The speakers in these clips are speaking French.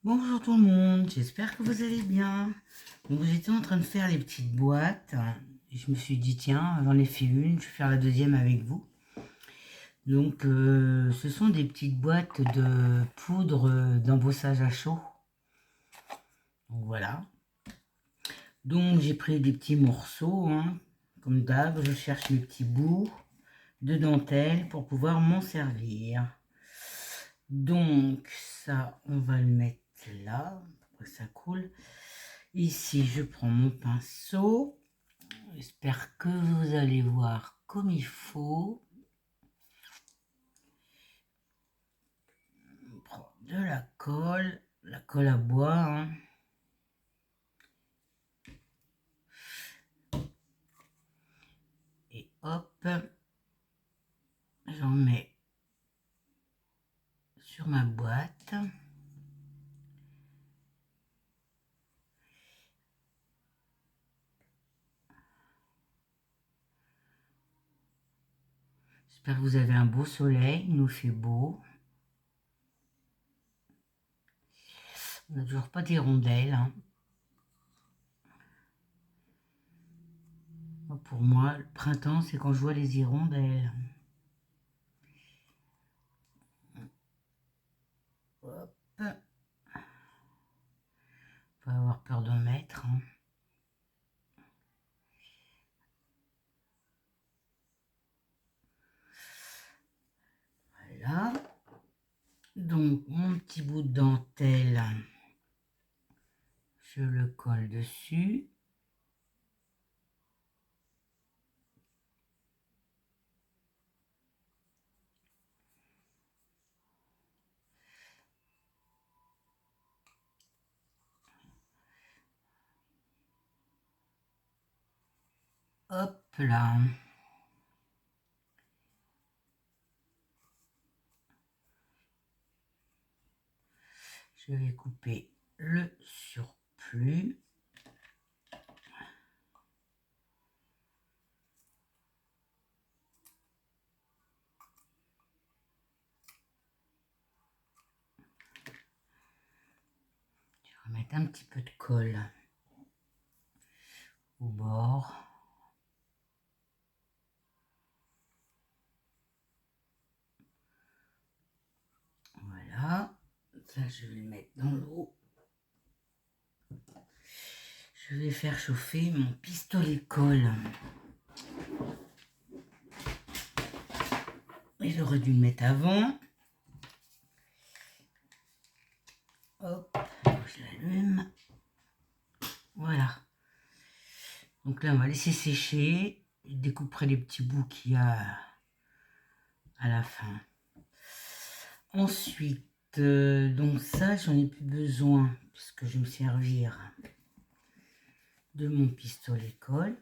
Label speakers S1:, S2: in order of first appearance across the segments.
S1: Bonjour tout le monde, j'espère que vous allez bien. Donc j'étais en train de faire les petites boîtes et je me suis dit tiens, j'en ai fait une, je vais faire la deuxième avec vous. Donc ce sont des petites boîtes de poudre d'embossage à chaud. Donc voilà. Donc j'ai pris des petits morceaux, comme d'hab, je cherche mes petits bouts de dentelle pour pouvoir m'en servir. Donc ça, on va le mettre là, pour que ça coule. Ici, je prends mon pinceau. J'espère que vous allez voir comme il faut. On prend de la colle à bois. Et hop, j'en mets sur ma boîte. J'espère que vous avez un beau soleil, il nous fait beau. On n'a toujours pas d'hirondelles. Pour moi, le printemps, c'est quand je vois les hirondelles. Hop. Faut pas avoir peur d'en mettre. Voilà. Donc, mon petit bout de dentelle, je le colle dessus. Hop là. Je vais couper le surplus. Je vais remettre un petit peu de colle au bord. Voilà. Ça, je vais le mettre dans l'eau. Je vais faire chauffer mon pistolet colle. Et j'aurais dû le mettre avant. Hop, je l'allume. Voilà. Donc là, on va laisser sécher. Je découperai les petits bouts qu'il y a à la fin. Ensuite, donc ça, j'en ai plus besoin puisque je vais me servir de mon pistolet colle.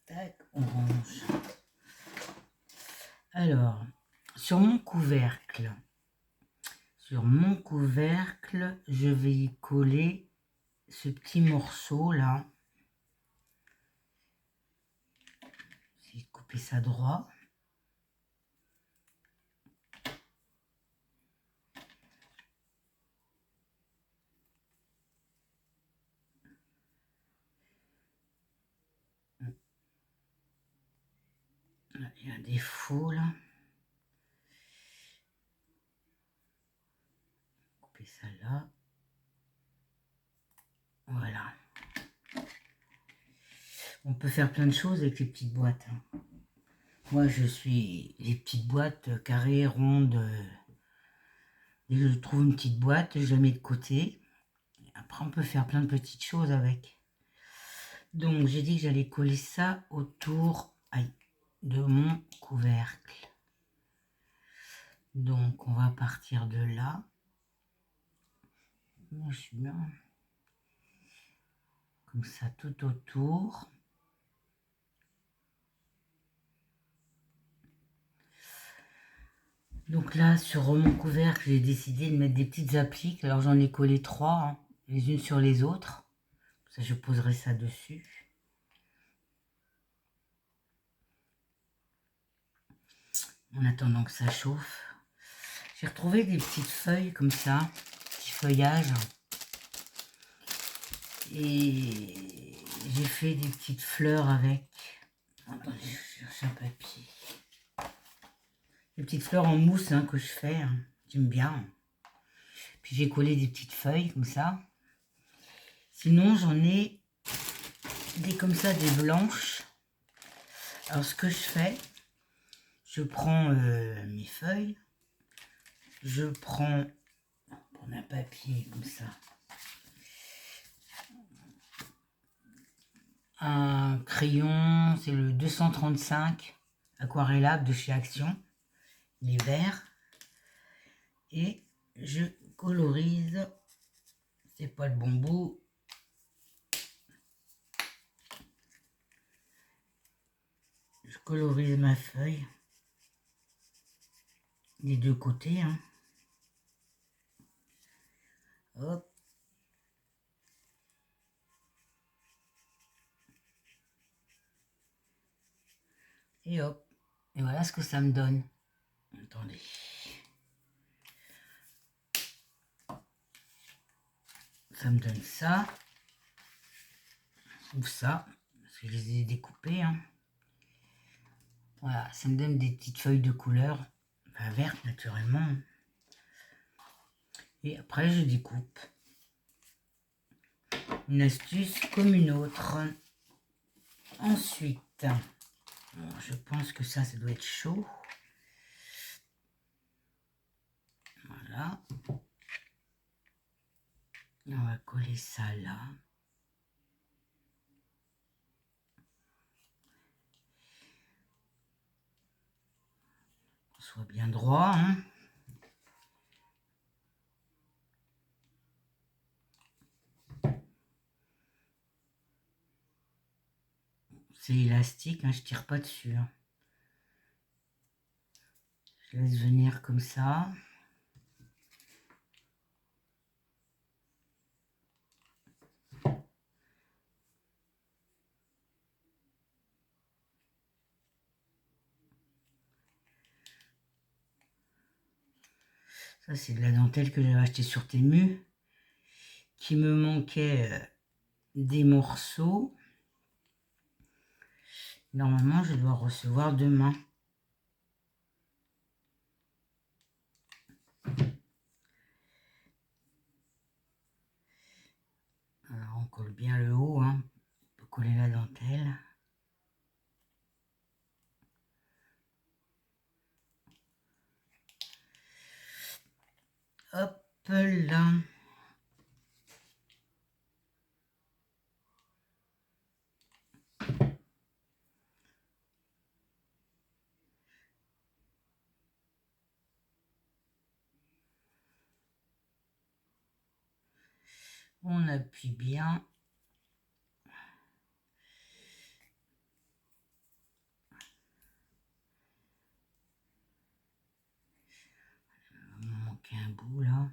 S1: Tac, on range. Alors, sur mon couvercle, je vais y coller ce petit morceau là. Je vais couper ça droit. Il y a un défaut là. Couper ça là. Voilà. On peut faire plein de choses avec les petites boîtes. Moi, je suis les petites boîtes carrées, rondes. Dès que je trouve une petite boîte, je la mets de côté. Après, on peut faire plein de petites choses avec. Donc, j'ai dit que j'allais coller ça autour de mon couvercle. Donc, on va partir de là. Je suis bien. Comme ça, tout autour. Donc là, sur mon couvercle, j'ai décidé de mettre des petites appliques. Alors, j'en ai collé 3, les unes sur les autres. Ça, je poserai ça dessus. En attendant que ça chauffe. J'ai retrouvé des petites feuilles comme ça, petits feuillage. Et j'ai fait des petites fleurs avec. Attendez, je cherche un papier. Des petites fleurs en mousse hein, que je fais. Hein. J'aime bien. Puis j'ai collé des petites feuilles comme ça. Sinon, j'en ai des comme ça, des blanches. Alors, ce que je fais, je prends mes feuilles. Je prends un papier comme ça. Un crayon, c'est le 235 aquarellable de chez Action. Il est vert. Et je colorise. C'est pas le bon bout. Je colorise ma feuille. Des deux côtés. Hein. Hop. Et hop. Et voilà ce que ça me donne. Attendez. Ça me donne ça. Ou ça. Parce que je les ai découpés. Hein. Voilà. Ça me donne des petites feuilles de couleur. Enfin, verte naturellement. Et après je découpe. Une astuce comme une autre. Ensuite. Bon, je pense que ça doit être chaud. Voilà. Et on va coller ça là. Qu'on soit bien droit. Hein. C'est élastique, hein, je tire pas dessus. Hein. Je laisse venir comme ça. Ça, c'est de la dentelle que j'avais acheté sur Temu, qui me manquait des morceaux. Normalement, je dois recevoir demain. Alors, on colle bien le haut, hein. On peut coller la dentelle. Hop là. On appuie bien. Il me manquait un bout là.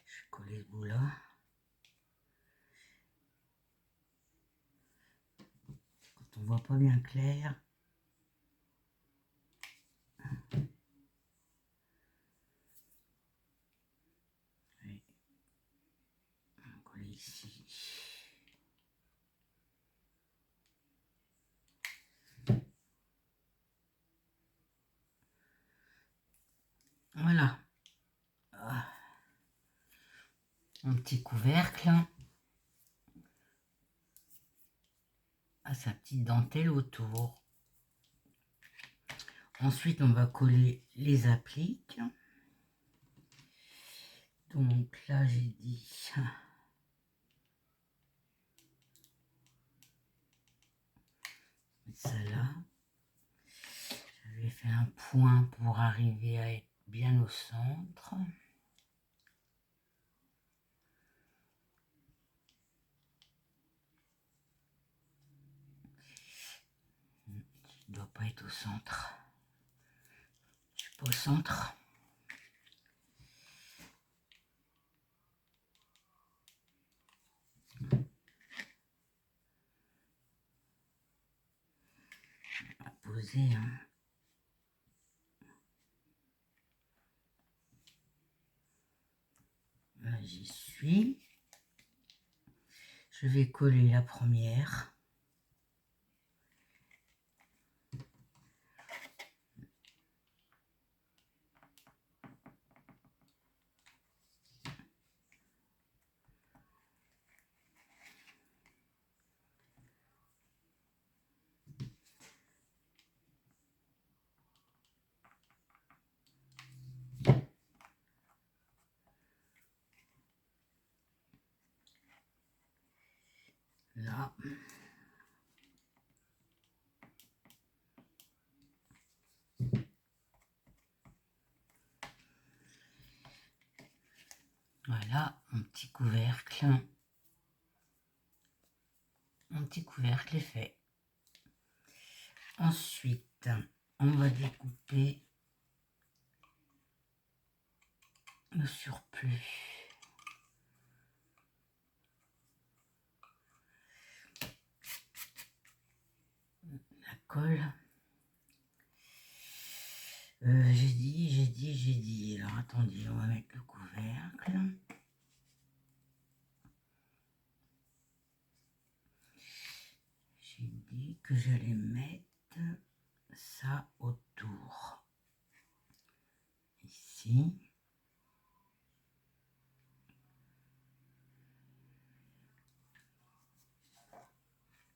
S1: Je vais coller ce bout là. Quand on voit pas bien clair. Oui. On va coller ici. Voilà. Un petit couvercle à sa petite dentelle autour. Ensuite, on va coller les appliques. Donc là, j'ai dit ça là. J'avais fait un point pour arriver à être bien au centre. Je ne dois pas être au centre. Je suis pas au centre. On va poser. Hein. j'y suis. Je vais coller la première. Là. Voilà, mon petit couvercle. Mon petit couvercle est fait. Ensuite, on va découper le surplus. La colle. J'ai dit. Alors attendez, on va mettre le couvercle. J'ai dit que j'allais mettre ça autour. Ici.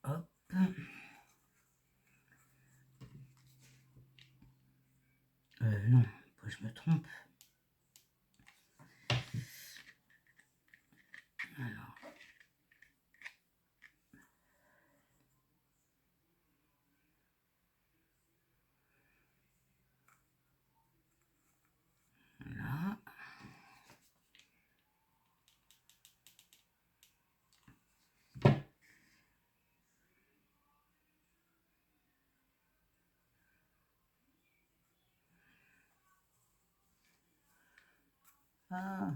S1: Hop. Non, je me trompe. Alors. Là. Ah.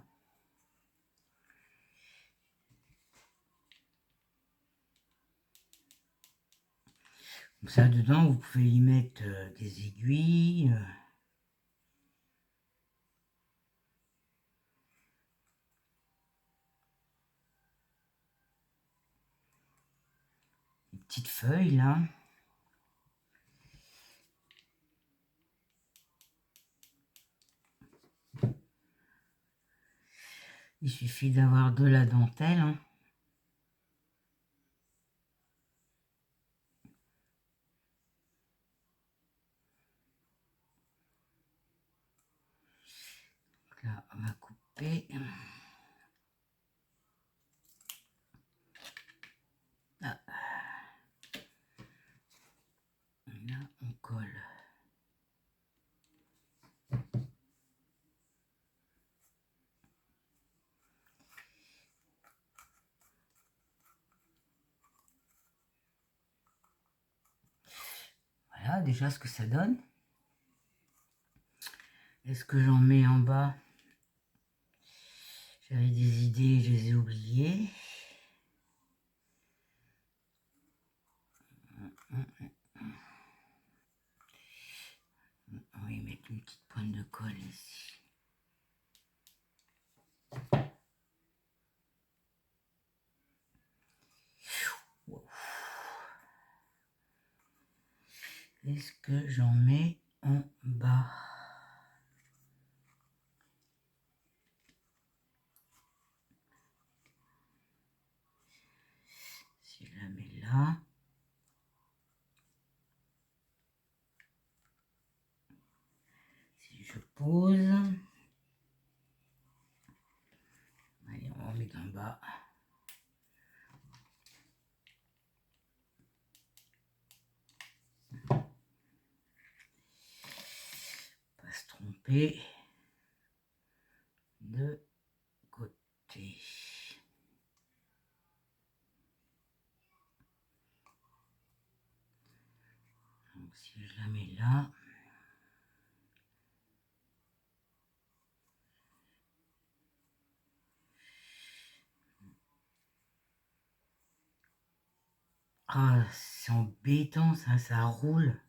S1: Comme ça, dedans, vous pouvez y mettre des aiguilles. Des petites feuilles, là. Il suffit d'avoir de la dentelle. Hein. Donc là, on va couper. Ah. Et là, on colle. Voilà déjà ce que ça donne. Est-ce que j'en mets en bas? J'avais des idées, je les ai oubliées. On va y mettre une petite pointe de colle ici. Est-ce que j'en mets en bas? Si je la mets là. Si je pose. Allez, on va en mettre en bas. Pas se tromper de côté. Donc si je la mets là. Ah, c'est embêtant ça roule.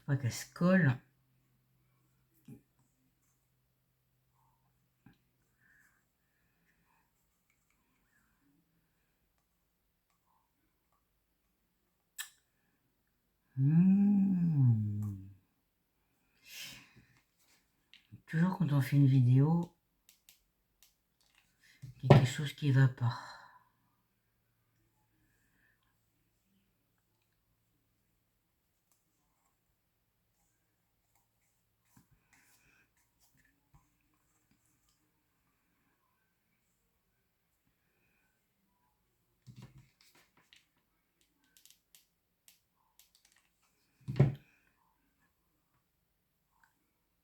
S1: pas qu'elle se colle. Toujours quand on fait une vidéo, il y a quelque chose qui va pas.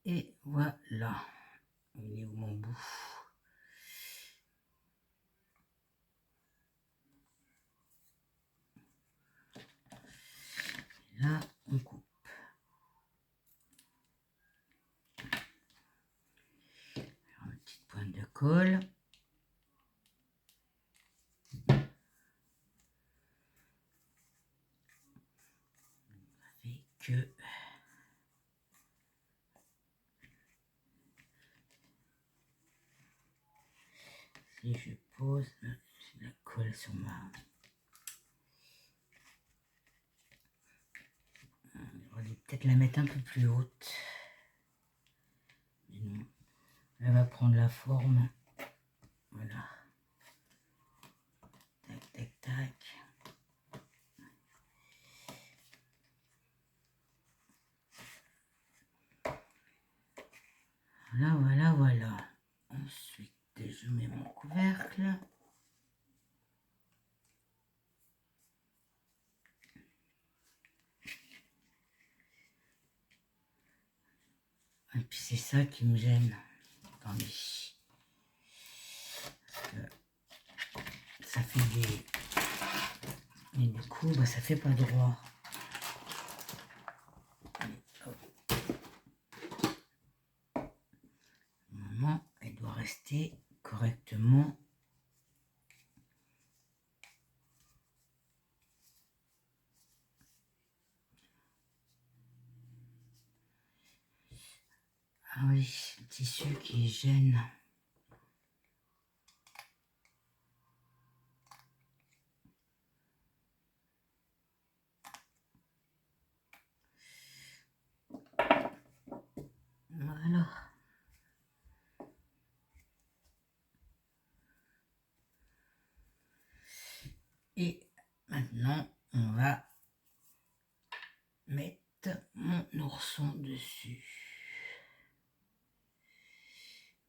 S1: Et voilà. Il est où mon bout? Et là, on coupe. Alors, une petite pointe de colle. Que si je pose la colle sur ma... J'aurais dû peut-être la mettre un peu plus haute. Mais non, elle va prendre la forme. Voilà. Tac, tac, tac. Voilà, voilà, voilà. Ensuite, je mets mon couvercle. Et puis c'est ça qui me gêne. Attendez. Parce que ça fait des... Et du coup, bah, ça fait pas droit. Normalement, elle doit rester correctement. Ah oui, le tissu qui gêne. Voilà. Et maintenant, on va mettre mon ourson dessus.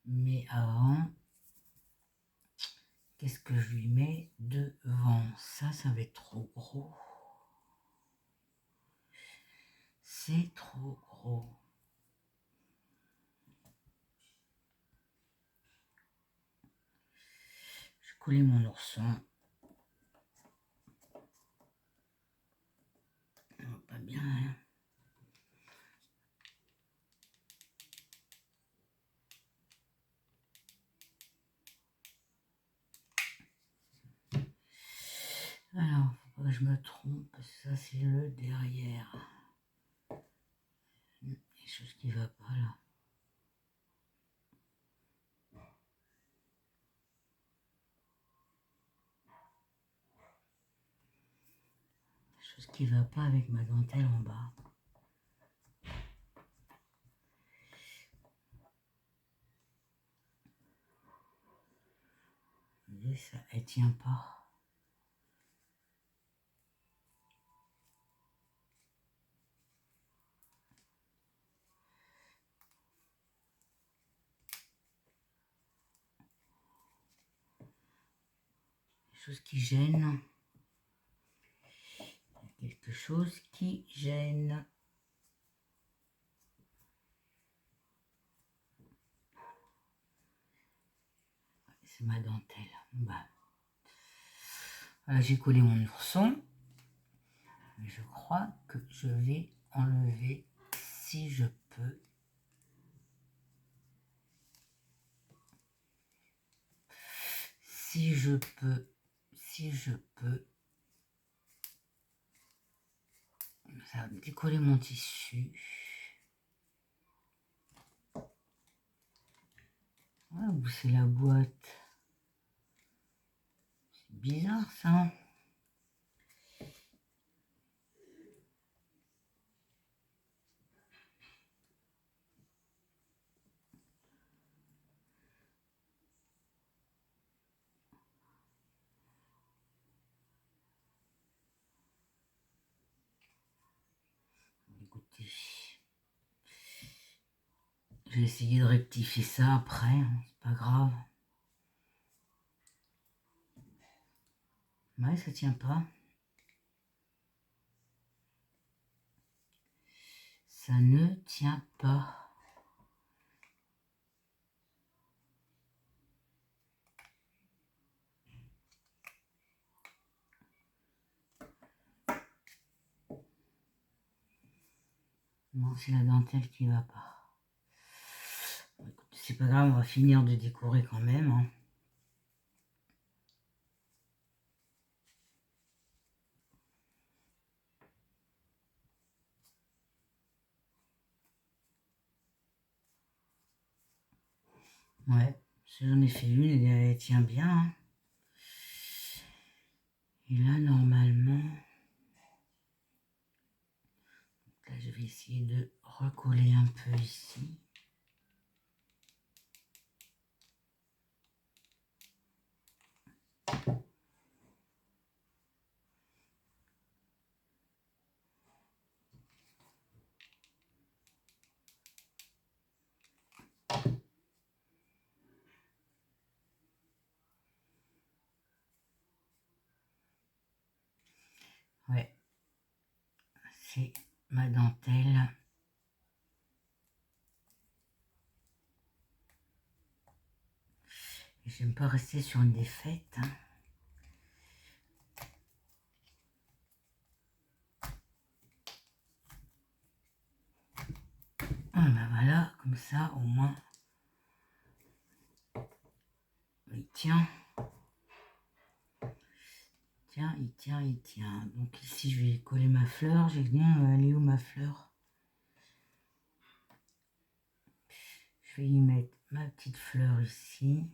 S1: Mais avant, qu'est-ce que je lui mets devant? Ça va être trop gros. C'est trop gros. Je vais coller mon ourson. Pas bien, hein. Alors, faut pas que je me trompe, parce que ça c'est le derrière. Il y a quelque chose qui va pas là. Quelque chose qui va pas avec ma dentelle en bas. Vous voyez, ça, elle tient pas. Chose qui gêne. Quelque chose qui gêne. C'est ma dentelle. Bah. Voilà, j'ai collé mon ourson. Je crois que je vais enlever, si je peux, si je peux, à décoller mon tissu. Ah, où c'est la boîte? C'est bizarre ça. Écoutez, je vais essayer de rectifier ça après, hein, c'est pas grave. Ouais, ça tient pas. Ça ne tient pas. Non, c'est la dentelle qui va pas. Bon, écoutez, c'est pas grave, on va finir de décorer quand même, hein. Ouais, j'en ai fait une et elle tient bien, hein. Et là, normalement, là, je vais essayer de recoller un peu ici. Ouais, c'est ma dentelle. Et j'aime pas rester sur une défaite, hein. Ah ben voilà, comme ça au moins il tient. Tiens, il tient, il tient. Donc ici je vais coller ma fleur. J'ai dit, elle est où ma fleur? Je vais y mettre ma petite fleur ici.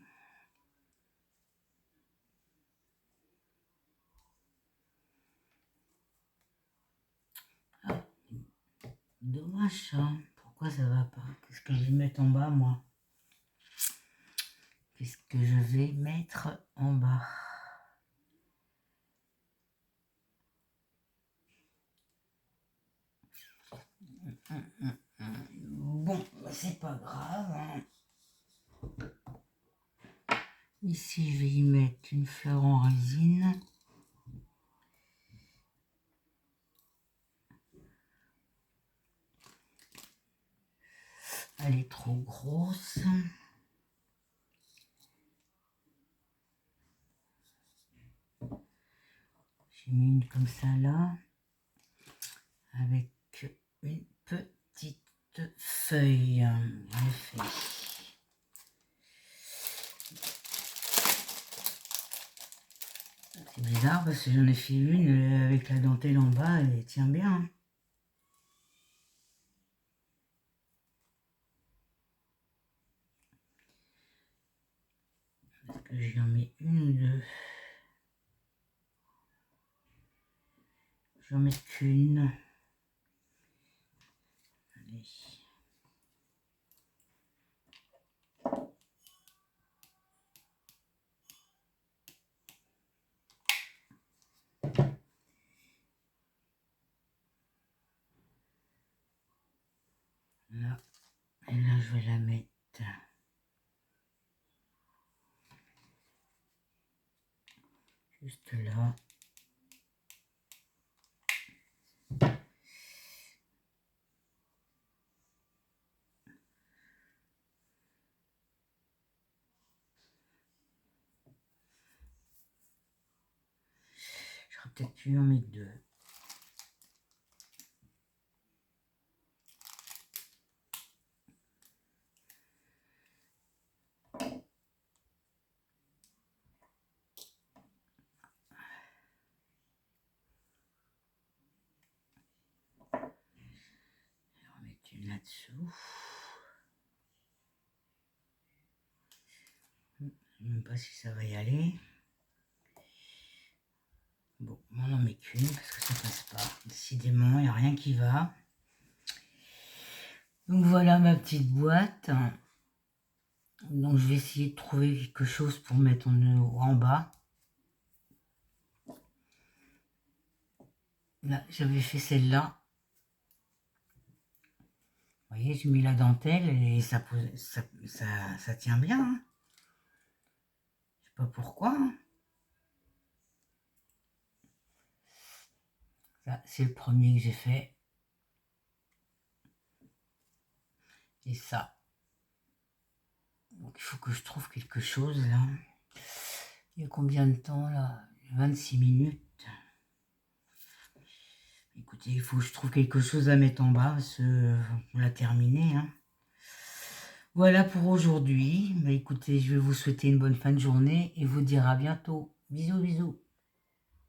S1: Ah, dommage ça. Pourquoi ça va pas? Qu'est-ce que je vais mettre en bas moi? Qu'est-ce que je vais mettre en bas? Bon, c'est pas grave, hein. Ici, je vais y mettre une fleur en résine. Elle est trop grosse. J'ai mis une comme ça là, avec une petite feuille. En effet. C'est bizarre parce que j'en ai fait une avec la dentelle en bas, elle tient bien. Est-ce que j'en mets une ou deux? J'en mets qu'une. Allez. Là. Et là, je vais la mettre juste là. J'aurais peut-être pu en mettre deux. là-dessous. Je ne sais même pas si ça va y aller. Bon, on n'en met qu'une parce que ça passe pas. Décidément, il n'y a rien qui va. Donc voilà ma petite boîte. Donc je vais essayer de trouver quelque chose pour mettre en bas. Là, j'avais fait celle-là. Vous voyez, j'ai mis la dentelle et ça tient bien. Hein. Je sais pas pourquoi. Hein. Ça, c'est le premier que j'ai fait. Et ça. Donc il faut que je trouve quelque chose là. Il y a combien de temps là? 26 minutes. Écoutez, il faut que je trouve quelque chose à mettre en bas parce qu'on l'a terminé. Hein. Voilà pour aujourd'hui. Bah, écoutez, je vais vous souhaiter une bonne fin de journée et vous dire à bientôt. Bisous, bisous.